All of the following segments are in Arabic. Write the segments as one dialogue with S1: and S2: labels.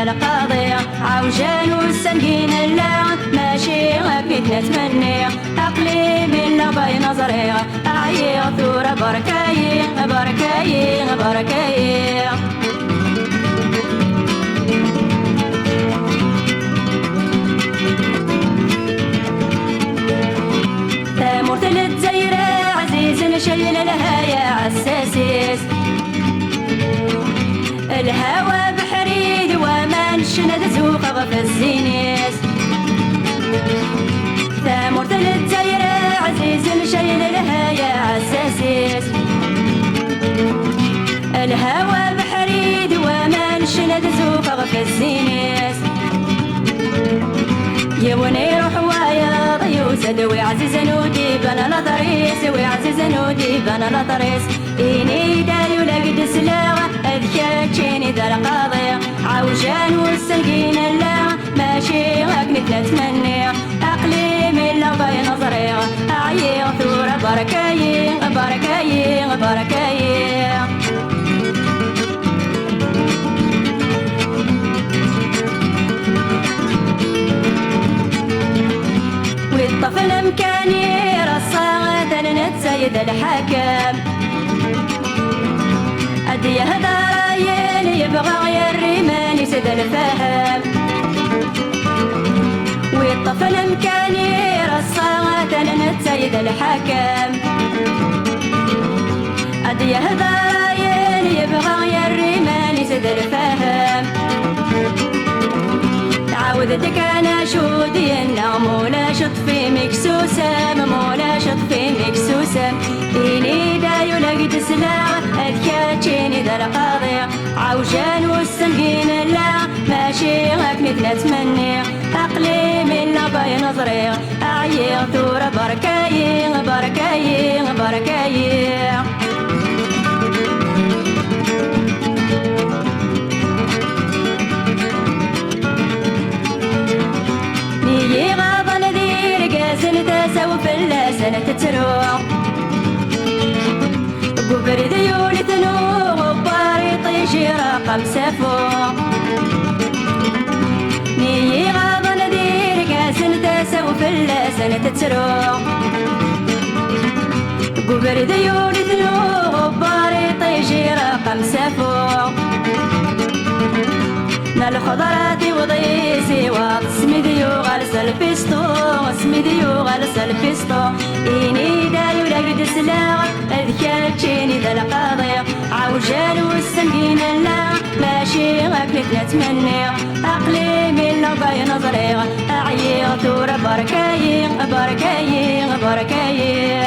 S1: القضية عوجان والسنقين اللعن ماشي غاكني نتمني عقلي من باي نظري أعيي ثورة بركاي بركاي بركاي ثامورت للجزيرة عزيز شيل لها يا عساسيس الهوى بحريد ومن شند زوق غف الزينيس ثامورت للجزيرة عزيز شيل لها يا عساسيس الهوى بحريد ومن شند زوق غف الزينيس يوني روح ويا ضيوس دوي عزيز نودي بنا لطريس وعزيز نودي بنا لطريس إني دايو لقد سلاوة أذكاكيني ذا القاضية عوجان والسلقين اللعن ماشي غاكني تتمني عقلي من لغاية نظري أعيي ثورة بركاي بركاي بركاي والطفل امكاني رصاغة نتسيد الحكم أدي هذا رايين يبغى غير ماني سيد الفهم والطفل امكاني رصاغة نتسيد الحكم أدي هذا رايين يبغى غير ماني سيد الفهم عودتك انا شودي النغم ولا شط في مكسوسه مولا شط في مكسوسه إني دايو لقد سلاغ أذكاكيني ذا القاضية عوجان والسنقين اللعن ماشي غاكني نتمني عقلي من لباي نظري أعيي ثورة بركاي بركاي بركاي سنة تتروع قبر ذيول ثنوغ وباري طيشي رقم سفوع نيي غاض نذير قاسن تسو في سنة تتروع قبر ذيول ثنوغ وباري طيشي رقم سفوع الخضرات وضيسي واسمي ديو غالس الفستو اسمي ديو غالس الفستو إني دايو لقد سلاغ أذكاكيني ذا القاضية عوجان والسنقين اللعن ماشي غاكني نتمني عقلي من لباي نظري أعيي ثورة بركاي بركاي بركاي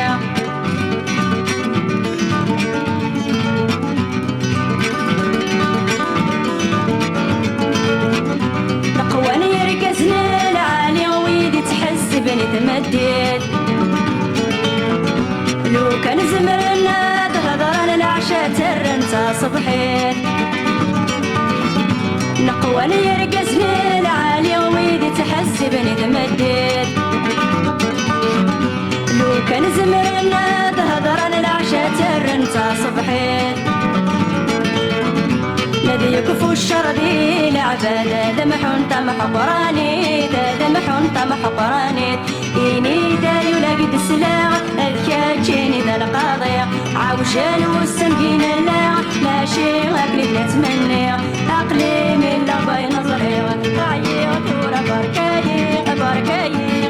S1: بني تمدد لو كان زمرنا تهضر العشاء ترنتا صبحين نقواني يرقزني العالي ويدي تحس بني تمدد لو كان زمرنا تهضر العشاء ترنتا صبحين الذي يكفو الشر ذي العبادة ذمحون طمح قراني ذمحون طمح قراني إني دايو لقد سلاغ أذكاكيني ذا القاضية عوجان والسنقين اللعن ماشي غاكني نتمني عقلي من لباي نظري أعيي ثورة بركاي بركاي